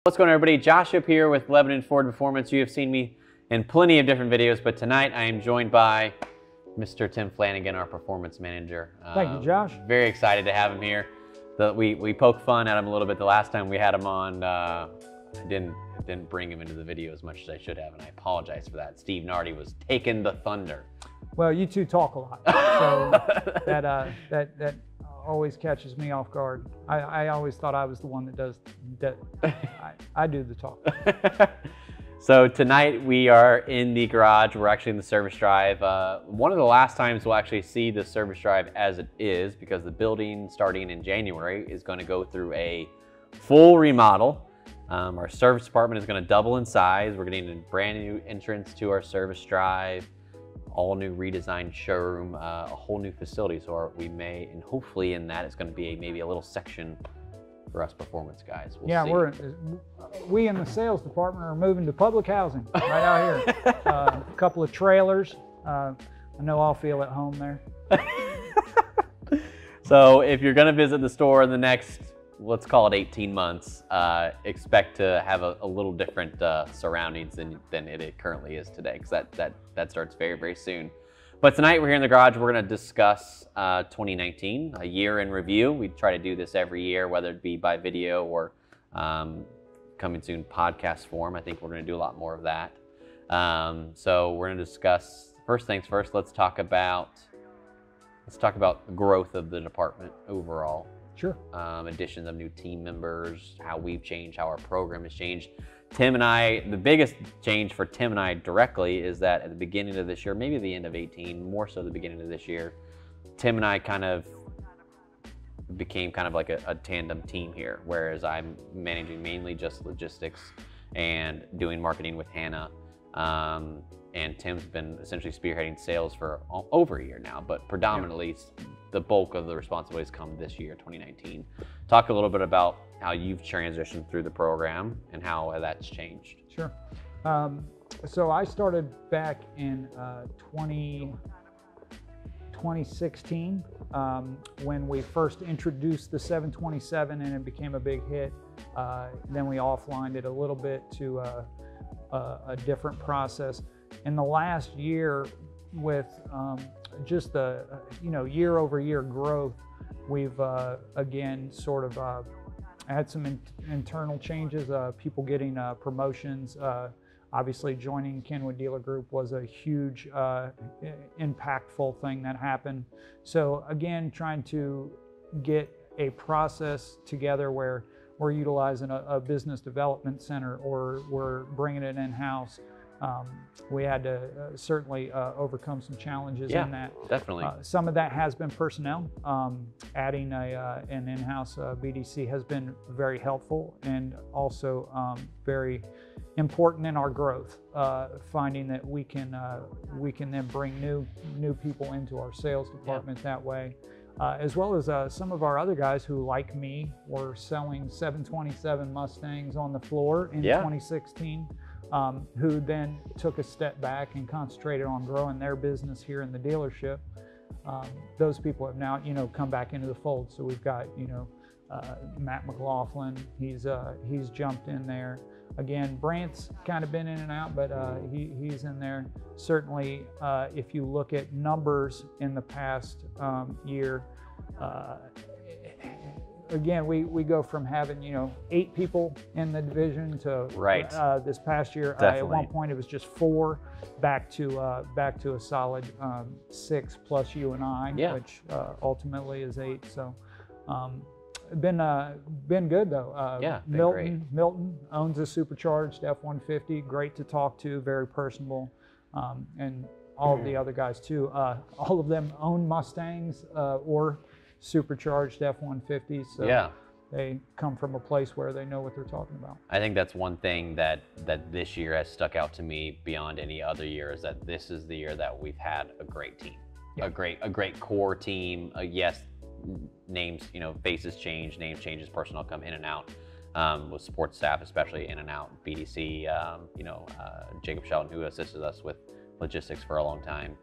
What's going on, everybody? Josh up here with Lebanon Ford Performance. You have seen me in plenty of different videos, but tonight I am joined by Mr. Tim Flanagan, our performance manager. Thank you, Josh. Very excited to have him here. We poked fun at him a little bit the last time we had him on. I didn't bring him into the video as much as I should have, and I apologize for that. Steve Nardi was taking the thunder. Well, you two talk a lot, so that always catches me off guard. I always thought I was the one that does that. I do the talk. So tonight we are in the garage. We're actually in the service drive. One of the last times we'll actually see the service drive as it is, because the building starting in January is going to go through a full remodel. Our service department is going to double in size. We're getting a brand new entrance to our service drive, all new redesigned showroom, a whole new facility. So we may, and hopefully in that it's going to be maybe a little section for us performance guys. We'll see. We in the sales department are moving to public housing right out here. A couple of trailers. I know I'll feel at home there. So if you're going to visit the store in the next, let's call it 18 months, expect to have a little different surroundings than it currently is today, because that starts very, very soon. But tonight we're here in the garage. We're going to discuss 2019, a year in review. We try to do this every year, whether it be by video or coming soon podcast form. I think we're going to do a lot more of that. So we're going to discuss, first things first, let's talk about the growth of the department overall. Sure. Additions of new team members, how we've changed, how our program has changed. Tim and I, the biggest change for Tim and I directly is that at the beginning of this year, maybe the end of 18, more so the beginning of this year, Tim and I kind of became kind of like a tandem team here, whereas I'm managing mainly just logistics and doing marketing with Hannah. And Tim's been essentially spearheading sales for over a year now, but predominantly the bulk of the responsibilities come this year, 2019. Talk a little bit about how you've transitioned through the program and how that's changed. Sure. So I started back in 2016 when we first introduced the 727 and it became a big hit. Then we offlined it a little bit to a different process. In the last year, with just the year-over-year growth, we've again sort of had some internal changes. People getting promotions. Obviously, joining Kenwood Dealer Group was a huge, impactful thing that happened. So again, trying to get a process together where we're utilizing a business development center or we're bringing it in-house. We had to certainly overcome some challenges in that. Definitely. Some of that has been personnel. Adding an in-house BDC has been very helpful and also very important in our growth. Finding that we can then bring new people into our sales department that way. As well as some of our other guys who, like me, were selling 727 Mustangs on the floor in 2016. Who then took a step back and concentrated on growing their business here in the dealership. Those people have now, come back into the fold. So we've got, Matt McLaughlin. He's jumped in there. Again, Brant's kind of been in and out, but he's in there. Certainly, if you look at numbers in the past year, again, we go from having 8 people in the division to this past year. At one point it was just 4, back to a solid 6 plus you and I, which ultimately is 8. So been good though. Milton owns a supercharged F-150. Great to talk to, very personable, and all of the other guys too. All of them own Mustangs or supercharged F-150s, so they come from a place where they know what they're talking about. I think that's one thing that this year has stuck out to me beyond any other year, is that this is the year that we've had a great team, a great core team. Yes, names, faces change, names changes, personnel come in and out, with support staff especially in and out. BDC, Jacob Sheldon, who assisted us with logistics for a long time.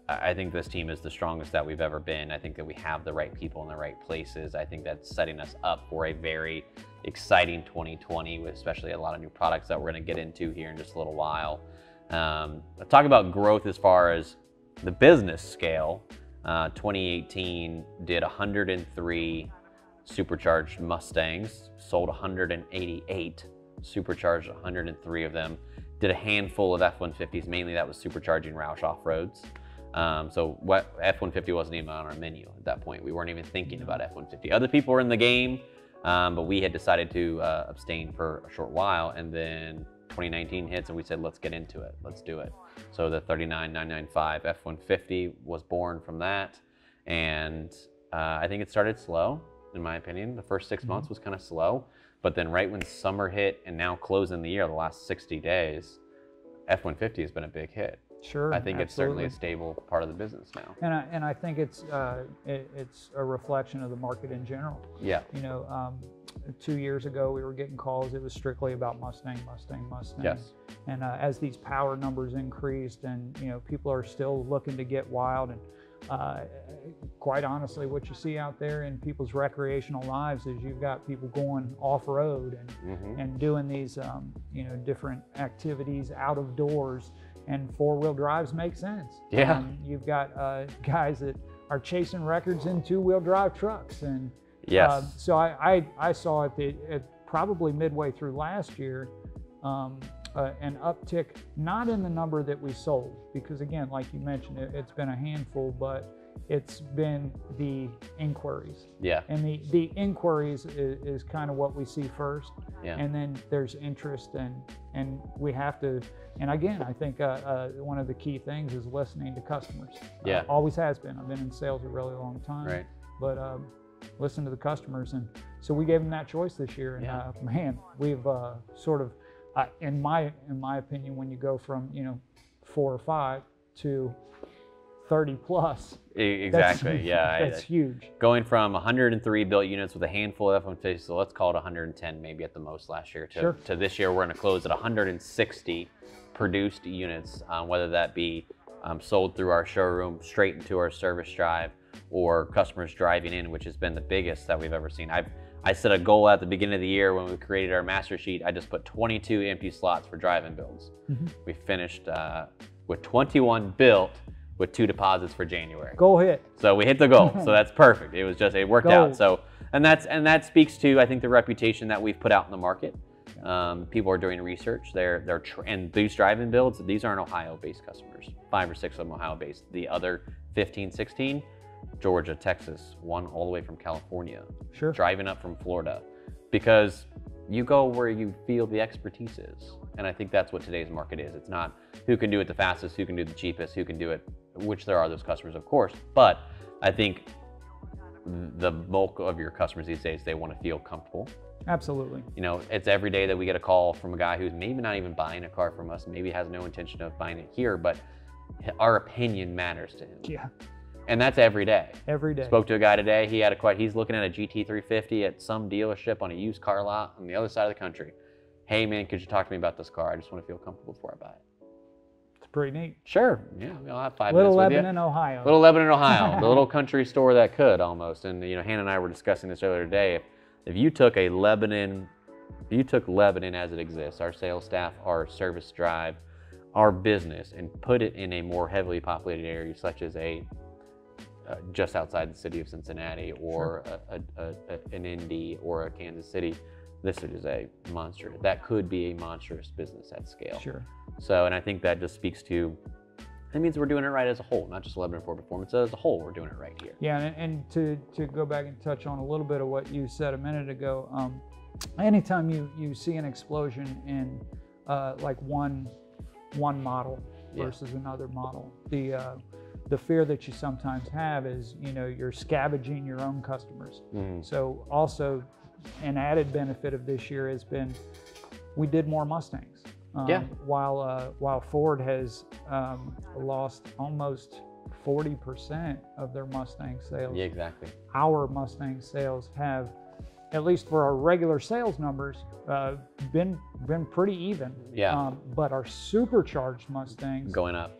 I think this team is the strongest that we've ever been. I think that we have the right people in the right places. I think that's setting us up for a very exciting 2020, with especially a lot of new products that we're going to get into here in just a little while. Talk about growth as far as the business scale. 2018 did 103 supercharged Mustangs, sold 188 supercharged, 103 of them. Did a handful of F-150s, mainly that was supercharging Roush off-roads. So what F-150 wasn't even on our menu at that point. We weren't even thinking about F-150. Other people were in the game, but we had decided to abstain for a short while, and then 2019 hits and we said, let's get into it, let's do it. So the 39995 F-150 was born from that, and I think it started slow, in my opinion. The first 6 months was kind of slow, but then right when summer hit and now closing the year, the last 60 days, F-150 has been a big hit. Sure, I think it's certainly a stable part of the business now. And I think it's a reflection of the market in general. Yeah. 2 years ago we were getting calls. It was strictly about Mustang. Yes. And as these power numbers increased, and people are still looking to get wild, and quite honestly, what you see out there in people's recreational lives is you've got people going off-road and doing these different activities out of doors. And four-wheel drives make sense. Yeah. You've got guys that are chasing records in two-wheel drive trucks, and yes. So I saw at probably midway through last year an uptick, not in the number that we sold, because again, like you mentioned, it's been a handful, but it's been the inquiries. Yeah. And the inquiries is kind of what we see first. Yeah. And then there's interest, and we have to, and again, I think one of the key things is listening to customers. Yeah. Always has been. I've been in sales a really long time. Right. But listen to the customers, and so we gave them that choice this year, and man, we've sort of, in my opinion, when you go from 4 or 5 to 30 plus. Exactly. That's huge. Going from 103 built units with a handful of F-150s, so let's call it 110 maybe at the most last year, to this year we're going to close at 160 produced units, whether that be sold through our showroom, straight into our service drive, or customers driving in, which has been the biggest that we've ever seen. I set a goal at the beginning of the year when we created our master sheet. I just put 22 empty slots for drive-in builds. We finished with 21 built, with 2 deposits for January. Goal hit. So we hit the goal. So that's perfect. It worked out. So and that speaks to, I think, the reputation that we've put out in the market. People are doing research. And these drive-in builds, these aren't Ohio-based customers. 5 or 6 of them Ohio-based. The other 15, 16, Georgia, Texas, one all the way from California. Sure. Driving up from Florida, because you go where you feel the expertise is. And I think that's what today's market is. It's not who can do it the fastest, who can do the cheapest, who can do it, which there are those customers, of course. But I think the bulk of your customers these days, they want to feel comfortable. Absolutely. It's every day that we get a call from a guy who's maybe not even buying a car from us, maybe has no intention of buying it here, but our opinion matters to him. Yeah. And that's every day. Every day. Spoke to a guy today. He's looking at a GT350 at some dealership on a used car lot on the other side of the country. Hey man, could you talk to me about this car? I just want to feel comfortable before I buy it. It's pretty neat. Sure. Yeah, I'll have 5 Little minutes with Lebanon, Ohio. Little Lebanon, Ohio. The little country store that could almost. And Hannah and I were discussing this earlier today. If you took Lebanon as it exists, our sales staff, our service drive, our business, and put it in a more heavily populated area, such as just outside the city of Cincinnati, or an Indy, or a Kansas City, this is a monster. That could be a monstrous business at scale. Sure. So, and I think that just speaks to, that means we're doing it right as a whole, not just Lebanon Ford Performance. As a whole, we're doing it right here. Yeah, and to go back and touch on a little bit of what you said a minute ago, anytime you see an explosion in like one model versus another model, the fear that you sometimes have is, you're scavenging your own customers. So also, an added benefit of this year has been, we did more Mustangs. While Ford has lost almost 40% of their Mustang sales. Yeah, exactly. Our Mustang sales have, at least for our regular sales numbers, been pretty even. Yeah. But our supercharged Mustangs going up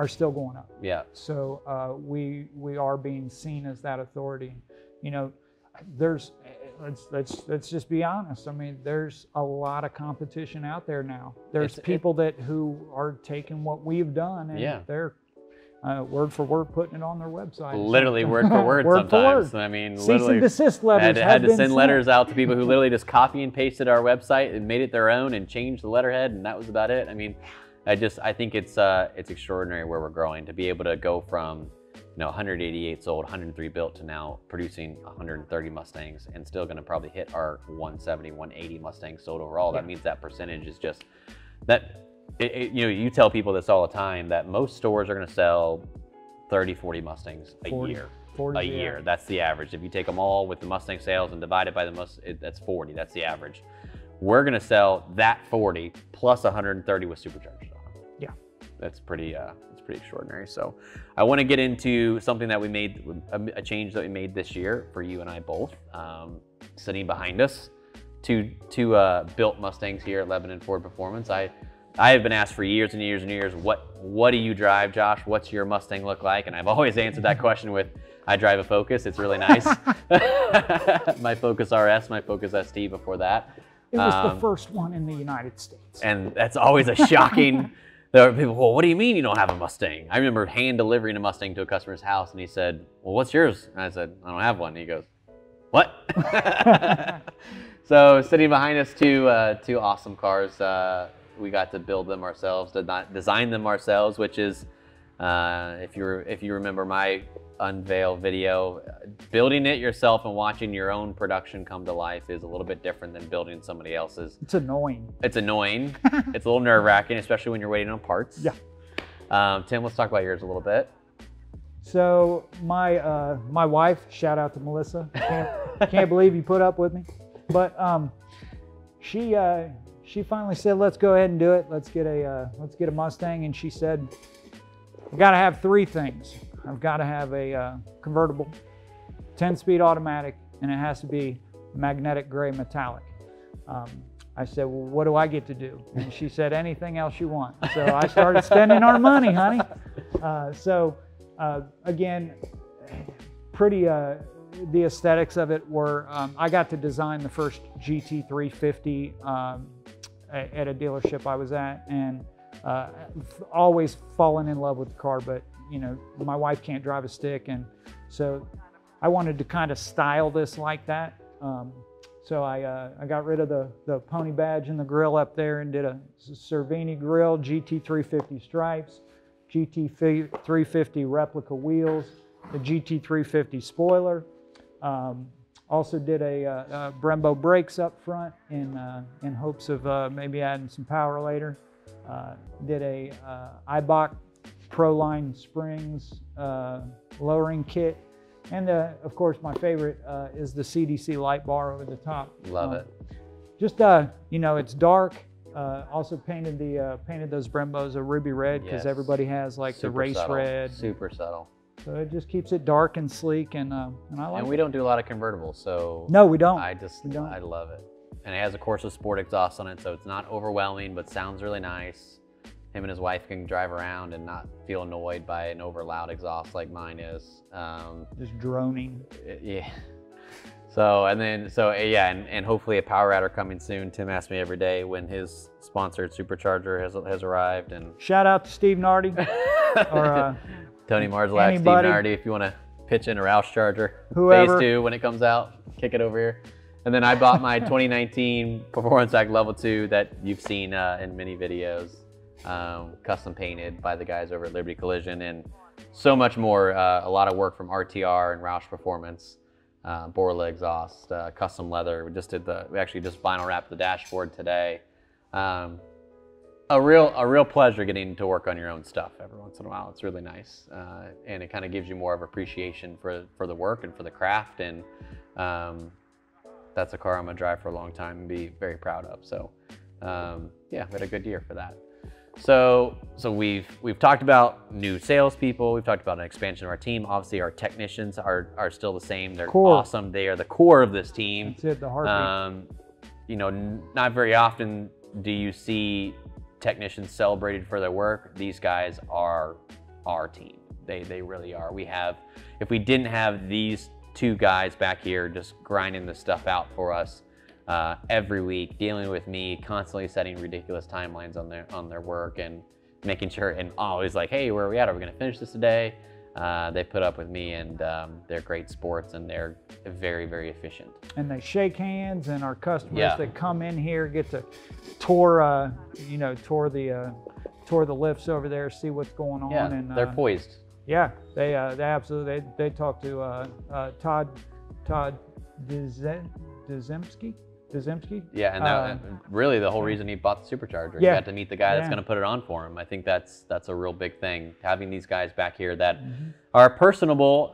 are still going up. Yeah. So we are being seen as that authority. You know, there's let's just be honest. I mean, there's a lot of competition out there now. There's people who are taking what we've done and they're word for word putting it on their website. Literally word for word sometimes. I mean, cease and desist letters had to send letters out to people who literally just copy and pasted our website and made it their own and changed the letterhead, and that was about it. I mean, I think it's extraordinary where we're growing to be able to go from 188 sold, 103 built to now producing 130 Mustangs and still going to probably hit our 170, 180 Mustangs sold overall. That means that percentage is just that. You tell people this all the time that most stores are going to sell 30, 40 Mustangs a year. 40 a year. That's the average. If you take them all with the Mustang sales and divide it by that's 40. That's the average. We're going to sell that 40 plus 130 with supercharged. Yeah. That's pretty extraordinary. So I want to get into something that we made, a change that we made this year for you and I both. Sitting behind us, two built Mustangs here at Lebanon Ford Performance. I have been asked for years and years and years, what do you drive, Josh? What's your Mustang look like? And I've always answered that question with, I drive a Focus. It's really nice. My Focus RS, my Focus ST before that. It was the first one in the United States. And that's always a shocking, there are people, well, what do you mean you don't have a Mustang? I remember hand delivering a Mustang to a customer's house and he said, well, what's yours? And I said, I don't have one. And he goes, what? So sitting behind us, two awesome cars. We got to build them ourselves, did not design them ourselves, which is, if you remember my unveil video, building it yourself and watching your own production come to life is a little bit different than building somebody else's. It's annoying. It's annoying. It's a little nerve-wracking, especially when you're waiting on parts. Yeah. Tim, let's talk about yours a little bit. So my wife, shout out to Melissa. Can't believe you put up with me, but she finally said, let's go ahead and do it. Let's get a Mustang. And she said, I've got to have three things. I've got to have a convertible, 10-speed automatic, and it has to be magnetic gray metallic. I said, well, what do I get to do? And she said, anything else you want. So I started spending our money, honey. Again, pretty, the aesthetics of it were, I got to design the first GT350 at a dealership I was at, and always fallen in love with the car, but my wife can't drive a stick, and so I wanted to kind of style this like that. So I got rid of the pony badge and the grill up there and did a Cervini grill, GT350 stripes, GT350 replica wheels, the GT350 spoiler. Also did a Brembo brakes up front in hopes of maybe adding some power later. Did a Eibach Proline springs lowering kit. And of course my favorite is the CDC light bar over the top. Love it. Just, it's dark. Also painted those Brembos a ruby red because everybody has like the race red. Super subtle. So it just keeps it dark and sleek, and I like it. And we don't do a lot of convertibles, so no, we don't. I love it. And it has, of course, a sport exhaust on it, so it's not overwhelming, but sounds really nice. Him and his wife can drive around and not feel annoyed by an over loud exhaust like mine is. Just droning. Yeah. And hopefully a power adder coming soon. Tim asks me every day when his sponsored supercharger has arrived. And shout out to Steve Nardi or Tony Marzlack, Steve Nardi, if you want to pitch in a Roush charger. Whoever. Phase 2 when it comes out, kick it over here. And then I bought my 2019 Performance Pack Level 2 that you've seen in many videos, custom painted by the guys over at Liberty Collision, and so much more. A lot of work from RTR and Roush Performance, Borla exhaust, custom leather. We actually just vinyl wrapped the dashboard today. A real pleasure getting to work on your own stuff every once in a while. It's really nice, and it kind of gives you more of appreciation for the work and for the craft. And that's a car I'm gonna drive for a long time and be very proud of. So we had a good year for that. So we've talked about new salespeople. We've talked about an expansion of our team. Obviously, our technicians are still the same. They're awesome. They are the core of this team. That's it, the heartbeat. Not very often do you see technicians celebrated for their work. These guys are our team. They really are. If we didn't have these two guys back here just grinding this stuff out for us every week, dealing with me, constantly setting ridiculous timelines on their work and making sure, and always like, hey, where are we at? Are we going to finish this today? They put up with me, and they're great sports, and they're very, very efficient. And they shake hands, and our customers that come in here get to tour the lifts over there, see what's going on. Yeah, and they're poised. Yeah, they absolutely. They talked to Todd Dzemski. Yeah, and really the whole reason he bought the supercharger. Yeah. He got to meet the guy that's going to put it on for him. I think that's a real big thing. Having these guys back here that are personable,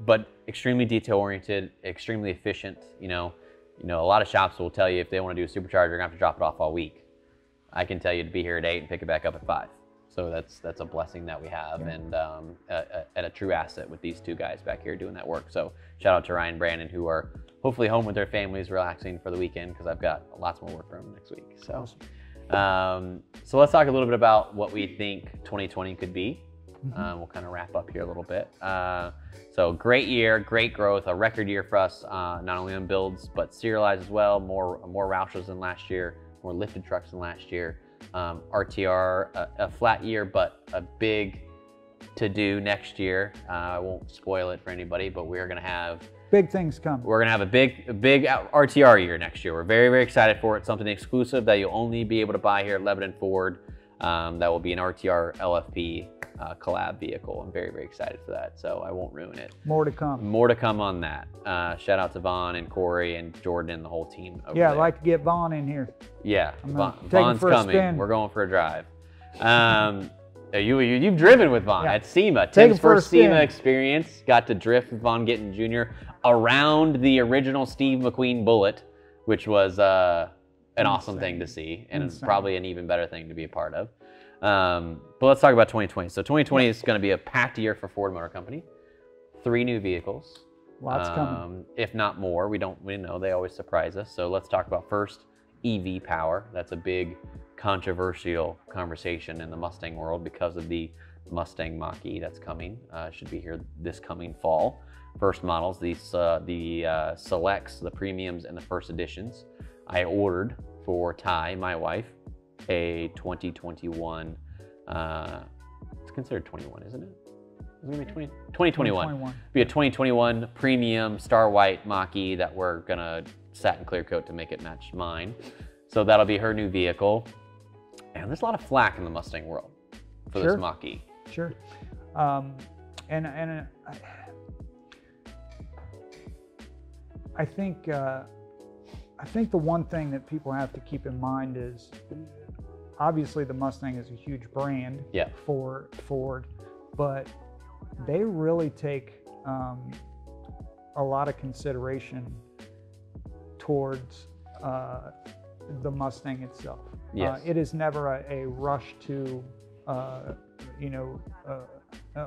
but extremely detail oriented, extremely efficient. You know, a lot of shops will tell you if they want to do a supercharger, you're gonna have to drop it off all week. I can tell you to be here at 8 and pick it back up at 5. So that's a blessing that we have, and a true asset with these two guys back here doing that work. So shout out to Ryan and Brandon, who are hopefully home with their families, relaxing for the weekend, because I've got lots more work for them next week. So, so let's talk a little bit about what we think 2020 could be. We'll kind of wrap up here a little bit. So great year, great growth, a record year for us, not only on builds, but serialized as well. More Roushers than last year, more lifted trucks than last year. RTR, a flat year, but a big to do next year. I won't spoil it for anybody, but we're going to have big things coming. We're going to have a big RTR year next year. We're very, very excited for it. Something exclusive that you'll only be able to buy here at Lebanon Ford. That will be an RTR LFP collab vehicle. I'm very, very excited for that, so I won't ruin it. More to come. More to come on that. Shout out to Vaughn and Corey and Jordan and the whole team over Yeah, there. I'd like to get Vaughn in here. Yeah, Vaughn's coming. We're going for a drive. You've driven with Vaughn at SEMA. Tim's first SEMA experience. Got to drift with Vaughn Gittin Jr. around the original Steve McQueen Bullet, which was an awesome thing to see, and it's probably an even better thing to be a part of. But let's talk about 2020. So 2020 is going to be a packed year for Ford Motor Company. 3 new vehicles. Lots coming. If not more. We know. They always surprise us. So let's talk about first EV power. That's a big controversial conversation in the Mustang world because of the Mustang Mach-E that's coming. Should be here this coming fall. First models, the selects, the premiums, and the first editions. I ordered for Ty, my wife, a 2021. It's considered 21, isn't it? It's gonna be 2021. Be a 2021 premium Star White Mach-E that we're gonna satin clear coat to make it match mine. So that'll be her new vehicle. And there's a lot of flack in the Mustang world for this Mach-E. Sure. I think the one thing that people have to keep in mind is, obviously the Mustang is a huge brand for Ford, but they really take a lot of consideration towards the Mustang itself. Yes. It is never a rush to, a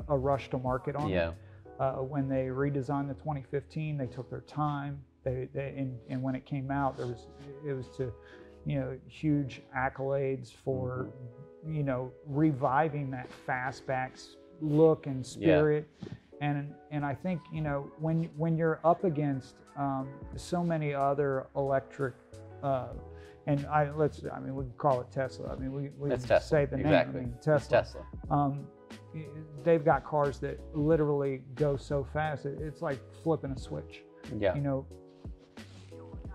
rush to market on it. When they redesigned the 2015, they took their time. And when it came out, it was to, huge accolades for, reviving that fastback look and spirit. And I think, when you're up against so many other electric, we can call it Tesla. I mean, we can say the name. I mean, Tesla. It's Tesla. They've got cars that literally go so fast. It's like flipping a switch. Yeah.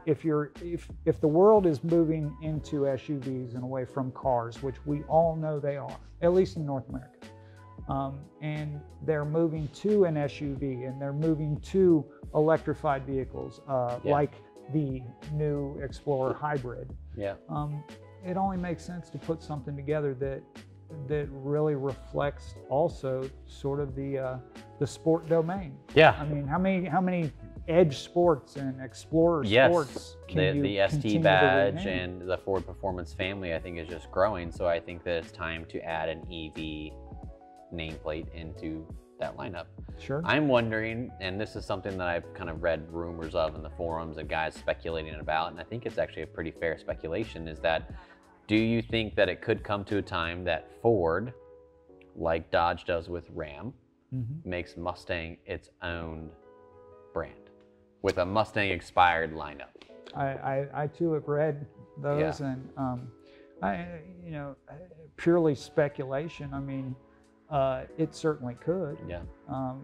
If the world is moving into SUVs and away from cars, which we all know they are, at least in North America, and they're moving to an SUV and they're moving to electrified vehicles, like the new Explorer Hybrid. Yeah. It only makes sense to put something together that really reflects also sort of the sport domain. Yeah. I mean, how many Edge Sports and Explorer Sports can you the ST continue badge to rename? and the Ford Performance family, I think, is just growing. So I think that it's time to add an EV nameplate into that lineup. Sure. I'm wondering, and this is something that I've kind of read rumors of in the forums and guys speculating about, and I think it's actually a pretty fair speculation, is that do you think that it could come to a time that Ford like Dodge does with Ram, makes Mustang its own brand with a Mustang expired lineup. I too have read those, and purely speculation. I mean, it certainly could. Yeah.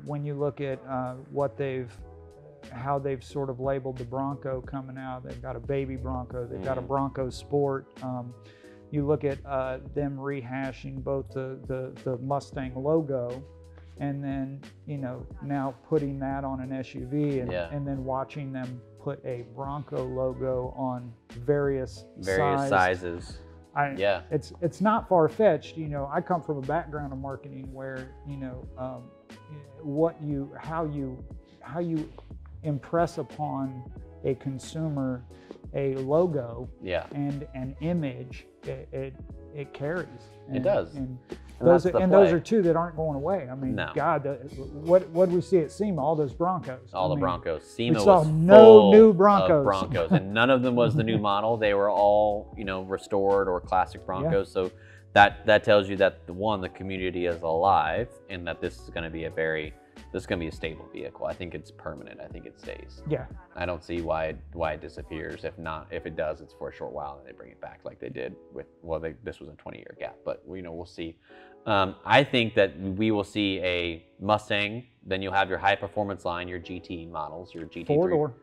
When you look at how they've sort of labeled the Bronco coming out, they've got a baby Bronco, they've got a Bronco Sport. You look at them rehashing both the Mustang logo, and then now putting that on an SUV, and then watching them put a Bronco logo on various sizes. It's not far-fetched. I come from a background of marketing where how you impress upon a consumer a logo and an image, it carries. It does. And those are two that aren't going away. I mean, no. God, what did we see at SEMA? All those Broncos. All the Broncos. SEMA we saw was no full new Broncos. Of Broncos, and none of them was the new model. They were all restored or classic Broncos. So that tells you that the community is alive, and that this is going to be a stable vehicle. I think it's permanent. I think it stays. Yeah. I don't see why it disappears. If it does, it's for a short while, and they bring it back like they did with. This was a 20-year gap, but we'll see. I think that we will see a Mustang. Then you'll have your high performance line, your GT models, your GT3, 4-door.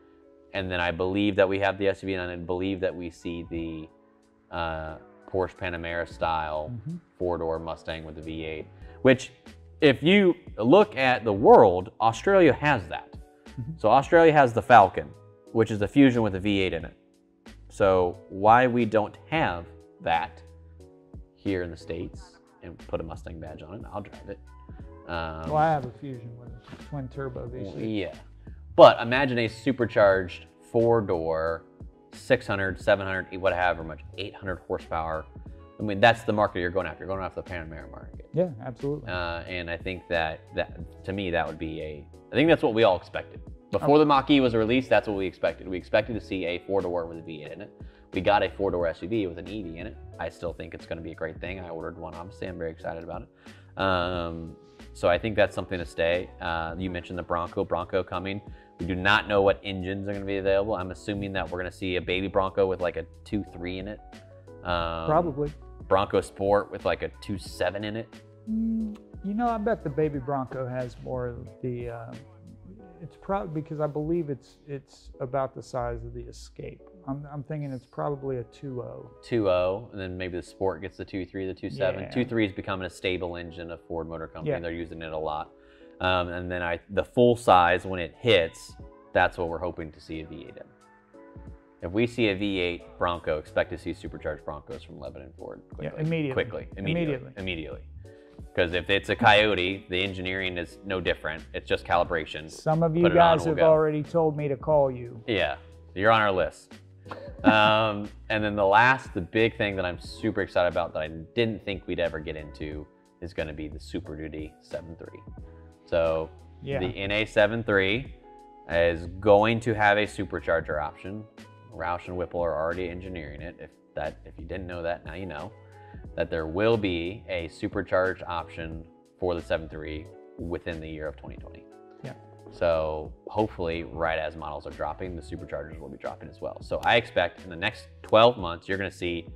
And then I believe that we have the SUV, and I believe that we see the Porsche Panamera style 4-door Mustang with the V8, which, if you look at the world, Australia has that. So Australia has the Falcon, which is a Fusion with a V8 in it. So why we don't have that here in the States and put a Mustang badge on it, I'll drive it. Well, I have a Fusion with a twin turbo V6. Yeah, but imagine a supercharged 4-door, 600, 700, whatever much, 800 horsepower. I mean, that's the market you're going after. You're going after the Panamera market. Yeah, absolutely. And I think that to me, that would be I think that's what we all expected. Before the Mach-E was released, that's what we expected. We expected to see a 4-door with a V8 in it. We got a 4-door SUV with an EV in it. I still think it's going to be a great thing. I ordered one, obviously. I'm very excited about it. So I think that's something to stay. You mentioned the Bronco coming. We do not know what engines are going to be available. I'm assuming that we're going to see a baby Bronco with like a 2.3 in it. Probably. Bronco Sport with like a 2.7 in it. I bet the baby Bronco has more of the. It's probably because I believe it's about the size of the Escape. I'm thinking it's probably a 2.0. 2.0, and then maybe the Sport gets the 2.3, the 2.7. Yeah. 2.3 is becoming a stable engine of Ford Motor Company. Yeah. They're using it a lot. And then the full size, when it hits, that's what we're hoping to see a V8 in. If we see a V8 Bronco, expect to see supercharged Broncos from Lebanon Ford quickly. Yeah, Immediately. Because if it's a Coyote, the engineering is no different. It's just calibration. Some of you guys have already told me to call you. Yeah, you're on our list. And then the big thing that I'm super excited about that I didn't think we'd ever get into is going to be the Super Duty 7.3. So the NA 7.3 is going to have a supercharger option. Roush and Whipple are already engineering it. If you didn't know that, now you know that there will be a supercharged option for the 7.3 within the year of 2020. Yeah. So hopefully, right as models are dropping, the superchargers will be dropping as well. So I expect in the next 12 months, you're going to see,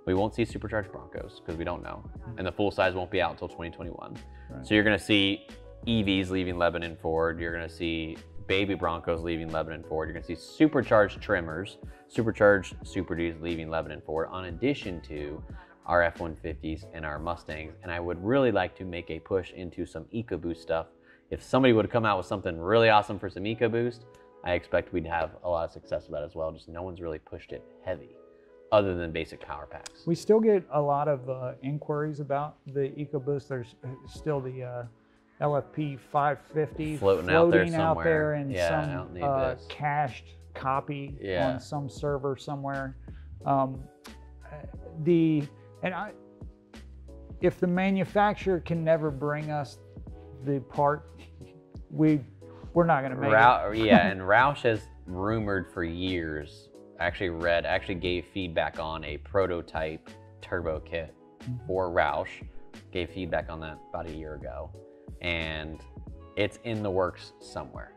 we won't see supercharged Broncos because we don't know, and the full size won't be out until 2021. Right. So you're going to see EVs leaving Lebanon Ford. You're going to see baby Broncos leaving Lebanon Ford. You're going to see supercharged Trimmers, supercharged Super Duties leaving Lebanon Ford, on addition to our F-150s and our Mustangs. And I would really like to make a push into some EcoBoost stuff. If somebody would come out with something really awesome for some EcoBoost, I expect we'd have a lot of success with that as well. Just no one's really pushed it heavy, other than basic power packs. We still get a lot of inquiries about the EcoBoost. There's still the LFP 550 floating out there in some cached copy on some server somewhere. If the manufacturer can never bring us the part, we're not going to make it. Yeah, and Roush has rumored for years. Actually gave feedback on a prototype turbo kit for Roush. gave feedback on that about a year ago, and it's in the works somewhere.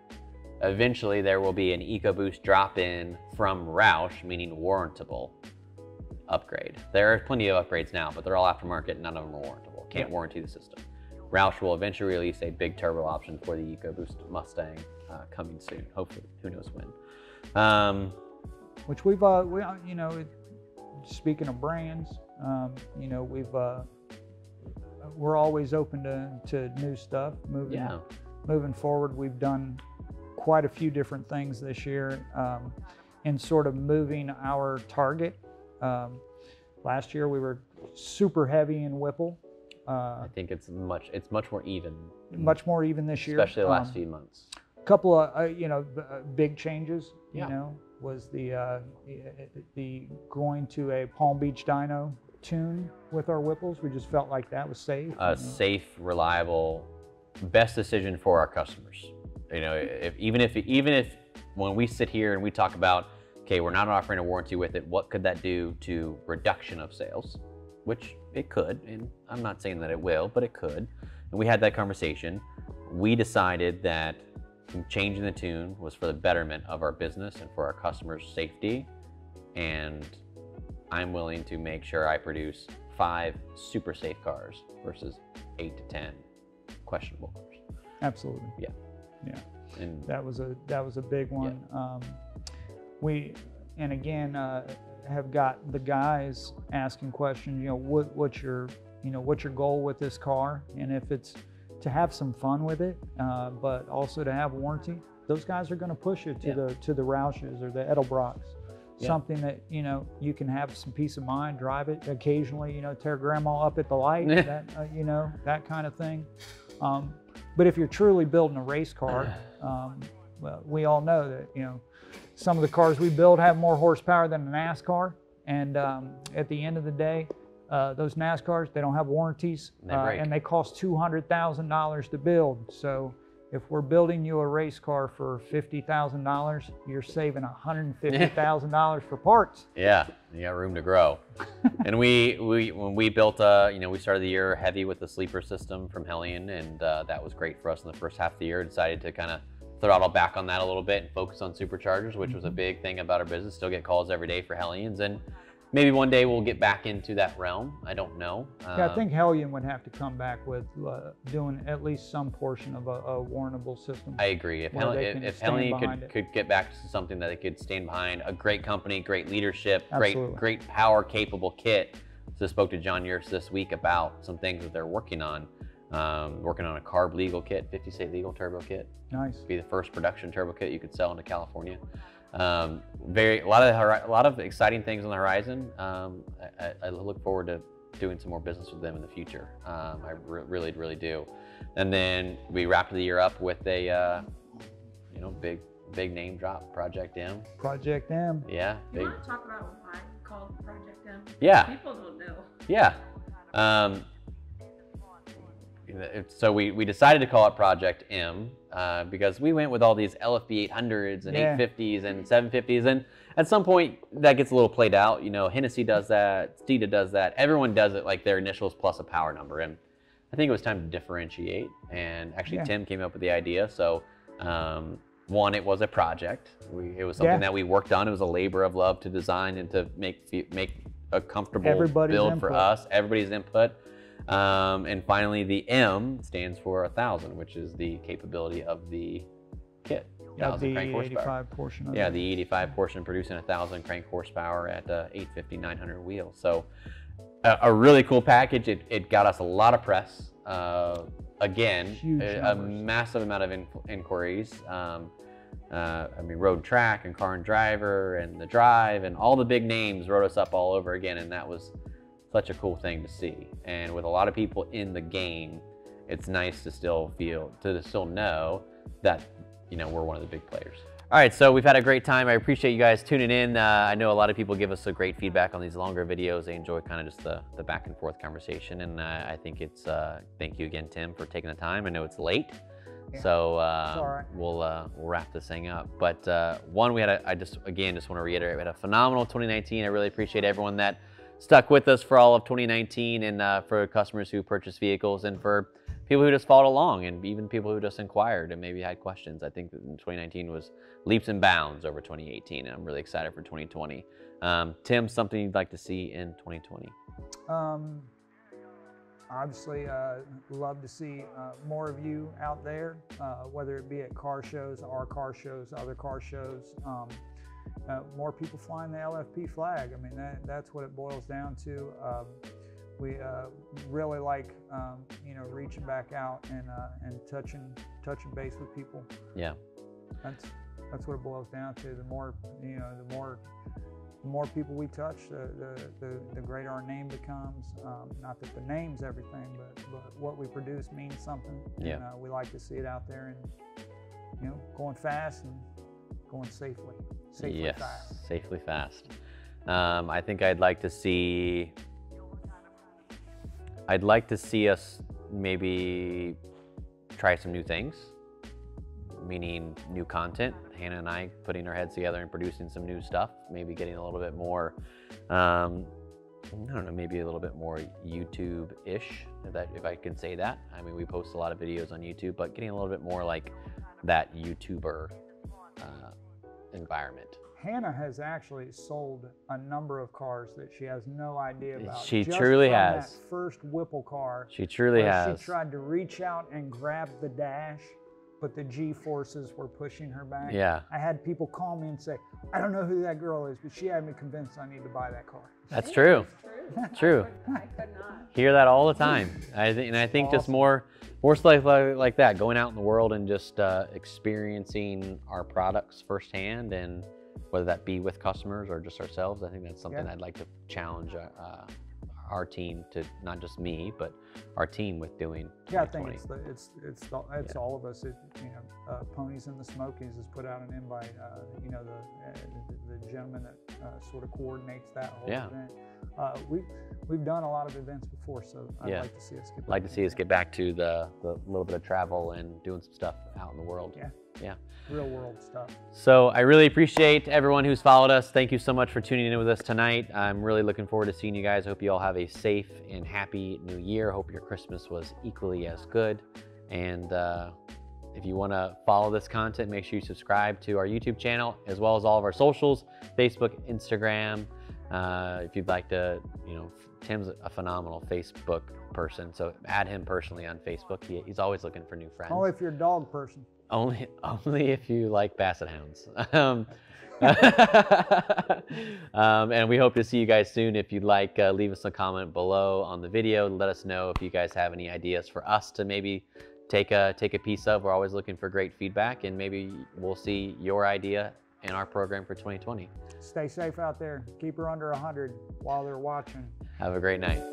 Eventually, there will be an EcoBoost drop-in from Roush, meaning warrantable upgrade. There are plenty of upgrades now, but they're all aftermarket. None of them are warrantable. Can't warranty the system. Roush will eventually release a big turbo option for the EcoBoost Mustang coming soon. Hopefully, who knows when. Which we've, you know, speaking of brands, you know, we're always open to new stuff. Moving forward, we've done quite a few different things this year in sort of moving our target. Last year we were super heavy in Whipple. I think it's much more even. Much more even this year, especially the last few months. A couple of you know, big changes. You know, was the going to a Palm Beach dyno tune with our Whipples. We just felt like that was safe. Safe, reliable, best decision for our customers. You know, even if when we sit here and we talk about, okay, we're not offering a warranty with it, what could that do to reduction of sales? Which it could, and I'm not saying that it will, but it could. And we had that conversation. We decided that changing the tune was for the betterment of our business and for our customers' safety. And I'm willing to make sure I produce 5 super safe cars versus 8 to 10 questionable cars. Absolutely. Yeah. Yeah. And that was a big one. Yeah. We, and again, have got the guys asking questions, you know, what's your goal with this car? And if it's to have some fun with it, but also to have warranty, those guys are going to push you to the Roushes or the Edelbrocks. Something that, you know, you can have some peace of mind, drive it occasionally, you know, tear grandma up at the light, that, you know, that kind of thing. But if you're truly building a race car, well, we all know that, you know, some of the cars we build have more horsepower than a NASCAR. And at the end of the day, those NASCARs, they don't have warranties, and they cost $200,000 to build. So if we're building you a race car for $50,000, you're saving $150,000 for parts. Yeah, you got room to grow. And when we built, you know, we started the year heavy with the sleeper system from Hellion, and that was great for us in the first half of the year. Decided to kind of throttle back on that a little bit and focus on superchargers, which was a big thing about our business. Still get calls every day for Hellions, and maybe one day we'll get back into that realm. I don't know. Yeah, I think Hellion would have to come back with doing at least some portion of a warrantable system. I agree. If Hellion could get back to something that they could stand behind, a great company, great leadership, great power capable kit. So I spoke to John Yurts this week about some things that they're working on. Working on a carb legal kit, 50 state legal turbo kit. Nice. Be the first production turbo kit you could sell into California. A lot of exciting things on the horizon. I look forward to doing some more business with them in the future. I really do. And then we wrapped the year up with a you know, big name drop, Project M. Project M. Yeah. You want to talk about why it's called Project M? Yeah. People don't know. Yeah. So we decided to call it Project M because we went with all these LFP 800s and 850s and 750s, and at some point that gets a little played out. You know, Hennessy does that, Steeda does that. Everyone does it like their initials plus a power number, and I think it was time to differentiate. And actually, Tim came up with the idea. So one, it was a project. It was something that we worked on. It was a labor of love to design and to make a comfortable build for us. Everybody's input. And finally, the M stands for 1,000, which is the capability of the kit. 1,000 crank horsepower. 85 portion of the 85 portion producing 1,000 crank horsepower at 850, 900 wheels. So a really cool package. It got us a lot of press. Again, a massive amount of inquiries. I mean, Road Track and Car and Driver and The Drive and all the big names wrote us up all over again, and that was such a cool thing to see. And with a lot of people in the game, it's nice to still know that, you know, we're one of the big players. All right, so we've had a great time. I appreciate you guys tuning in. I know a lot of people give us a great feedback on these longer videos. They enjoy kind of just the back and forth conversation, and I think it's thank you again, Tim, for taking the time. I know it's late, so we'll wrap this thing up. But one, I just want to reiterate, we had a phenomenal 2019. I really appreciate everyone that stuck with us for all of 2019, and for customers who purchased vehicles, and for people who just followed along, and even people who just inquired and maybe had questions. I think that 2019 was leaps and bounds over 2018, and I'm really excited for 2020. Tim, something you'd like to see in 2020? Obviously, love to see more of you out there, whether it be at car shows, our car shows, other car shows. More people flying the LFP flag. I mean, that's what it boils down to. We really like, reaching back out and touching base with people. Yeah. That's what it boils down to. The more people we touch, the greater our name becomes. Not that the name's everything, but what we produce means something. Yeah. And we like to see it out there, and going fast and going safely. Yes, fast. Safely fast. I think I'd like to see us maybe try some new things, meaning new content. Hannah and I putting our heads together and producing some new stuff, maybe getting a little bit more, I don't know, maybe a little bit more YouTube-ish, if I can say that. I mean, we post a lot of videos on YouTube, but getting a little bit more like that YouTuber environment. Hannah has actually sold a number of cars that she has no idea about. She just truly from has. That first Whipple car. She truly has. She tried to reach out and grab the dash, but the G-forces were pushing her back. Yeah. I had people call me and say, I don't know who that girl is, but she had me convinced I need to buy that car. That's true. True. I could not. Hear that all the time. I think Awesome. just more stuff like that, going out in the world and just experiencing our products firsthand, and whether that be with customers or just ourselves. I think that's something I'd like to challenge our team to, not just me, but our team with doing. Yeah, I think it's all of us. Ponies in the Smokies has put out an invite. The gentleman that sort of coordinates that whole event. We've done a lot of events before, so I'd like to see us get. Like to see us get back to the little bit of travel and doing some stuff out in the world. Yeah. Real world stuff. So I really appreciate everyone who's followed us. Thank you so much for tuning in with us tonight. I'm really looking forward to seeing you guys. I hope you all have a safe and happy new year. Hope your Christmas was equally as good. And if you want to follow this content, make sure you subscribe to our YouTube channel, as well as all of our socials, Facebook, Instagram. If you'd like to, Tim's a phenomenal Facebook person, so add him personally on Facebook. He's always looking for new friends. Only if you're a dog person. Only if you like basset hounds. And we hope to see you guys soon. If you'd like, leave us a comment below on the video. Let us know if you guys have any ideas for us to maybe take a piece of. We're always looking for great feedback, and maybe we'll see your idea in our program for 2020. Stay safe out there. Keep her under 100 while they're watching. Have a great night.